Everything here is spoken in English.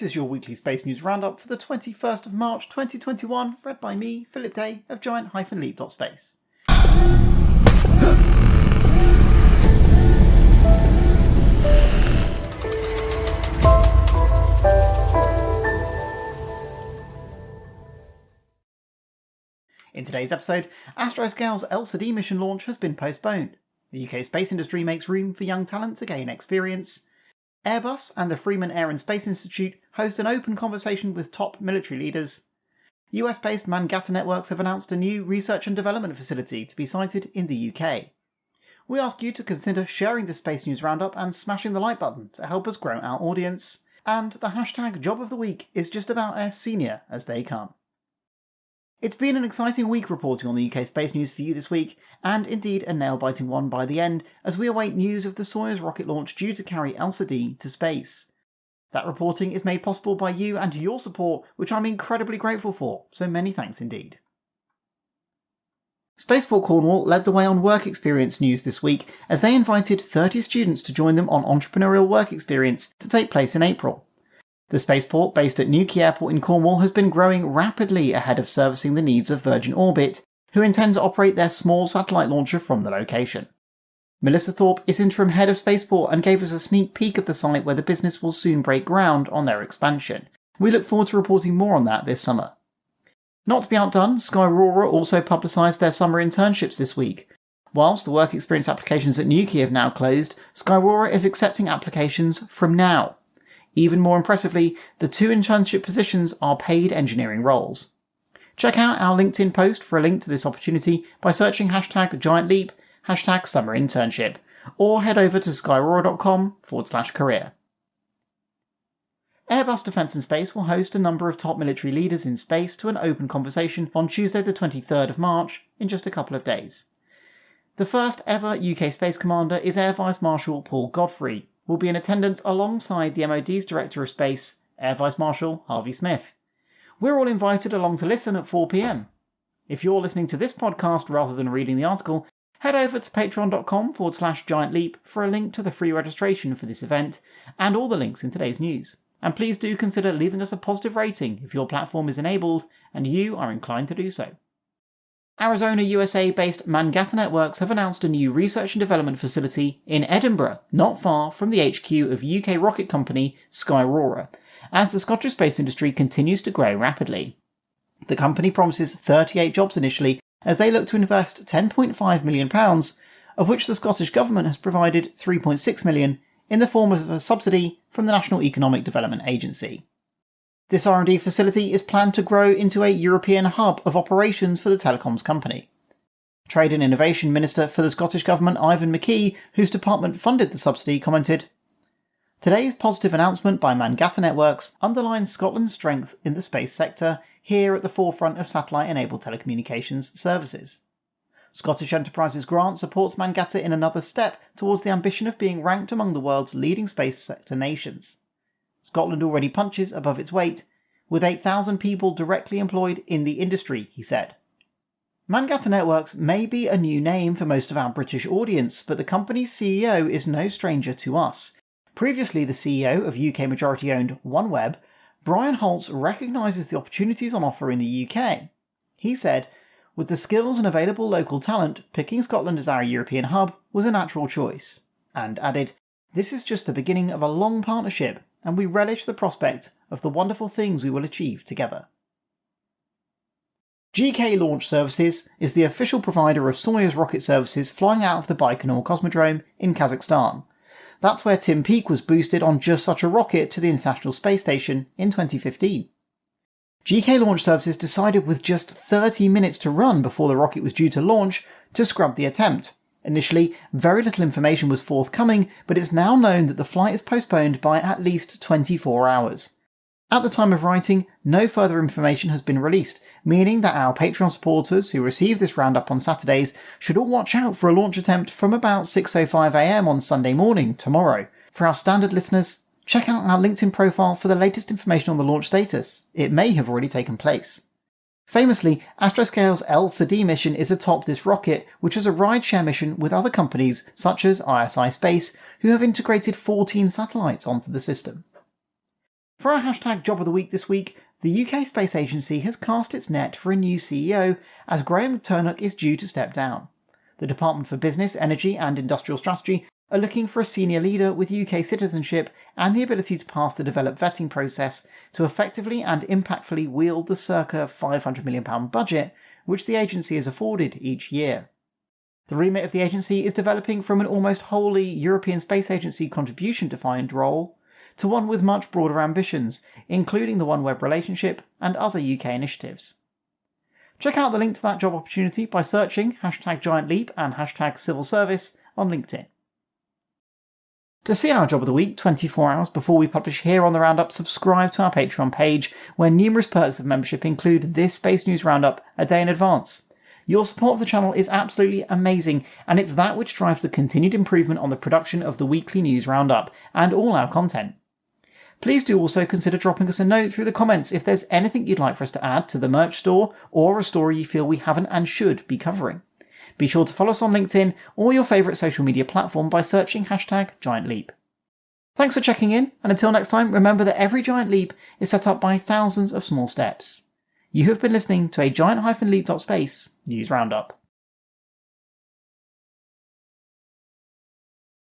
is your weekly space news roundup for the 21st of March 2021, read by me, Philip Day, of giant-leap.space. In today's episode, Astroscale's ELSA-d mission launch has been postponed. The UK space industry makes room for young talent to gain experience. Airbus and the Freeman Air Space Institute host an open conversation with top military leaders. US-based Mangata Networks have announced a new research and development facility to be sited in the UK. We ask you to consider sharing the Space News Roundup and smashing the like button to help us grow our audience. And the hashtag Job of the Week is just about as senior as they come. It's been an exciting week reporting on the UK space news for you this week, and indeed a nail-biting one by the end, as we await news of the Soyuz rocket launch due to carry ELSA-d to space. That reporting is made possible by you and your support, which I'm incredibly grateful for, so many thanks indeed. Spaceport Cornwall led the way on work experience news this week, as they invited 30 students to join them on entrepreneurial work experience to take place in April. The spaceport, based at Newquay Airport in Cornwall, has been growing rapidly ahead of servicing the needs of Virgin Orbit, who intend to operate their small satellite launcher from the location. Melissa Thorpe is interim head of Spaceport and gave us a sneak peek of the site where the business will soon break ground on their expansion. We look forward to reporting more on that this summer. Not to be outdone, Skyrora also publicised their summer internships this week. Whilst the work experience applications at Newquay have now closed, Skyrora is accepting applications from now. Even more impressively, the 2 internship positions are paid engineering roles. Check out our LinkedIn post for a link to this opportunity by searching hashtag GiantLeap, hashtag summer internship, or head over to skyrora.com/career. Airbus Defence and Space will host a number of top military leaders in space to an open conversation on Tuesday the 23rd of March, in just a couple of days. The first ever UK Space Commander is Air Vice Marshal Paul Godfrey, will be in attendance alongside the MOD's Director of Space, Air Vice Marshal Harvey Smith. We're all invited along to listen at 4 p.m. If you're listening to this podcast rather than reading the article, head over to patreon.com/giantleap for a link to the free registration for this event and all the links in today's news. And please do consider leaving us a positive rating if your platform is enabled and you are inclined to do so. Arizona, USA-based Mangata Networks have announced a new research and development facility in Edinburgh, not far from the HQ of UK rocket company Skyrora, as the Scottish space industry continues to grow rapidly. The company promises 38 jobs initially, as they look to invest £10.5 million, of which the Scottish Government has provided £3.6 million in the form of a subsidy from the National Economic Development Agency. This R&D facility is planned to grow into a European hub of operations for the telecoms company. Trade and Innovation Minister for the Scottish Government Ivan McKee, whose department funded the subsidy, commented, "Today's positive announcement by Mangata Networks underlines Scotland's strength in the space sector, here at the forefront of satellite-enabled telecommunications services. Scottish Enterprises Grant supports Mangata in another step towards the ambition of being ranked among the world's leading space sector nations. Scotland already punches above its weight, with 8,000 people directly employed in the industry," he said. Mangata Networks may be a new name for most of our British audience, but the company's CEO is no stranger to us. Previously the CEO of UK majority-owned OneWeb, Brian Holtz recognises the opportunities on offer in the UK. He said, "With the skills and available local talent, picking Scotland as our European hub was a natural choice," and added, "This is just the beginning of a long partnership, and we relish the prospect of the wonderful things we will achieve together." GK Launch Services is the official provider of Soyuz rocket services flying out of the Baikonur Cosmodrome in Kazakhstan. That's where Tim Peake was boosted on just such a rocket to the International Space Station in 2015. GK Launch Services decided with just 30 minutes to run before the rocket was due to launch to scrub the attempt. Initially, very little information was forthcoming, but it's now known that the flight is postponed by at least 24 hours. At the time of writing, no further information has been released, meaning that our Patreon supporters who receive this roundup on Saturdays should all watch out for a launch attempt from about 6:05 AM on Sunday morning, tomorrow. For our standard listeners, check out our LinkedIn profile for the latest information on the launch status. It may have already taken place. Famously, Astroscale's ELSA-d mission is atop this rocket, which is a rideshare mission with other companies such as ISI Space, who have integrated 14 satellites onto the system. For our hashtag Job of the Week this week, the UK Space Agency has cast its net for a new CEO as Graham Turnock is due to step down. The Department for Business, Energy and Industrial Strategy are looking for a senior leader with UK citizenship and the ability to pass the developed vetting process to effectively and impactfully wield the circa £500 million budget which the agency is afforded each year. The remit of the agency is developing from an almost wholly European Space Agency contribution-defined role to one with much broader ambitions, including the OneWeb relationship and other UK initiatives. Check out the link to that job opportunity by searching hashtag Giant Leap and hashtag Civil Service on LinkedIn. To see our Job of the Week 24 hours before we publish here on the Roundup, subscribe to our Patreon page, where numerous perks of membership include this Space News Roundup a day in advance. Your support of the channel is absolutely amazing, and it's that which drives the continued improvement on the production of the weekly news Roundup and all our content. Please do also consider dropping us a note through the comments if there's anything you'd like for us to add to the merch store or a story you feel we haven't and should be covering. Be sure to follow us on LinkedIn or your favourite social media platform by searching hashtag Giant Leap. Thanks for checking in, and until next time, remember that every giant leap is set up by thousands of small steps. You have been listening to a giant-leap.space news roundup.